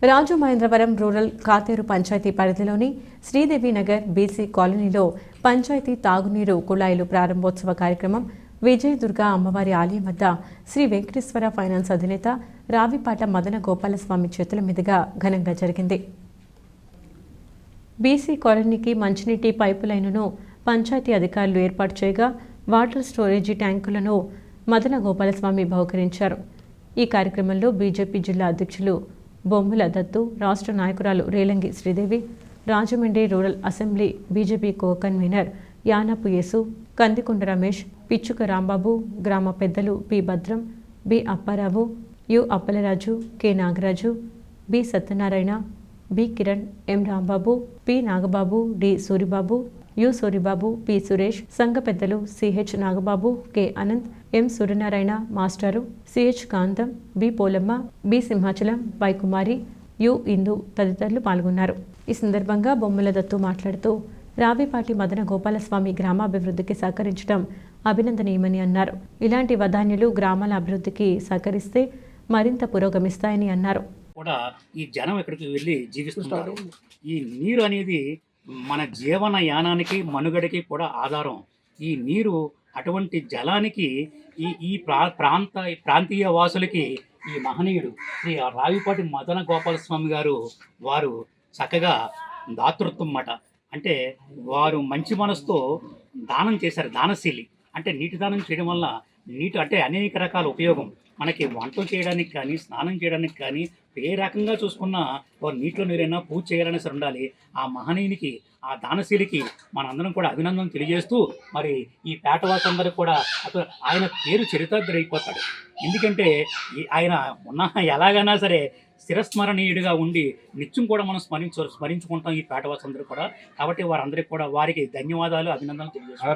Rajamahendravaram rural Katheru panchayat పరిధిలోని Sridevi Nagar BC కాలనీలో పంచాయతీ తాగునీరు కుళాయిలు ప్రారంభోత్సవ కార్యక్రమం విజయదుర్గ అమ్మవారి ఆలయం వద్ద శ్రీ వెంకటేశ్వర ఫైనాన్స్ అధినేత రావిపాట మదన గోపాలస్వామి చేతుల మీదుగా ఘనంగా జరిగింది. బీసీ కాలనీకి మంచినీటి పైపు లైనును పంచాయతీ అధికారులు ఏర్పాటు చేయగా వాటర్ స్టోరేజీ ట్యాంకులను మదన గోపాలస్వామి బహుకరించారు. ఈ కార్యక్రమంలో బీజేపీ జిల్లా అధ్యక్షులు బొమ్మల దత్తు, రాష్ట్ర నాయకురాలు Relangi Sridevi, Rajahmundry rural assembly BJP co convener Yanapu Yesu, Kandikonda Ramesh, Pichchuka Rambabu, గ్రామ పెద్దలు P Bhadram, B Apparao, U Appalaraju, K Nagaraju, B Satyanarayana, B Kiran, M Rambabu, P Nagababu, D Suribabu, U Suribabu, P Suresh, సంఘ పెద్దలు CH Nagababu, K Anant, M Suryanarayana మాస్టారు, CH Kantham, B Polamma, B Simhachalam, Y Kumari, U Indu తదితరులు పాల్గొన్నారు. ఈ సందర్భంగా బొమ్మల దత్తు మాట్లాడుతూ రావిపాటి మదన గోపాలస్వామి గ్రామాభివృద్ధికి సహకరించడం అభినందనీయమని అన్నారు. ఇలాంటి వదాన్యులు గ్రామాల అభివృద్ధికి సహకరిస్తే మరింత పురోగమిస్తాయని అన్నారు. కూడా ఈ జనం ఎక్కడికి వెళ్ళి జీవిస్తున్నారు. ఈ నీరు అనేది మన జీవన యానానికి మనుగడకి కూడా ఆధారం. ఈ నీరు అటువంటి జలానికి ఈ ప్రాంతీయ వాసులకి ఈ మహనీయుడు శ్రీ రావిపాటి మదన గోపాలస్వామి గారు వారు చక్కగా దాతృత్వం మాట. అంటే వారు మంచి మనసుతో దానం చేశారు. దానశీలి అంటే నీటి దానం చేయడం వల్ల నీటి అంటే అనేక రకాల ఉపయోగం. మనకి వంటలు చేయడానికి కానీ, స్నానం చేయడానికి కానీ, ఏ రకంగా చూసుకున్నా వారు నీటిలో నీరైనా పూజ చేయాలని సరే ఉండాలి. ఆ మహనీయునికి, ఆ దానశీలికి మనందరం కూడా అభినందన తెలియజేస్తూ, మరి ఈ పేటవాసులందరూ కూడా ఆయన పేరు చరిత్రార్థుడైపోతాడు. ఎందుకంటే ఆయన ఉన్న ఎలాగైనా సరే స్థిరస్మరణీయుడిగా ఉండి నిత్యం కూడా మనం స్మరించుకుంటాం ఈ పేటవాసులందరూ కూడా. కాబట్టి వారందరికీ కూడా వారికి ధన్యవాదాలు, అభినందనలు తెలియజేస్తాం.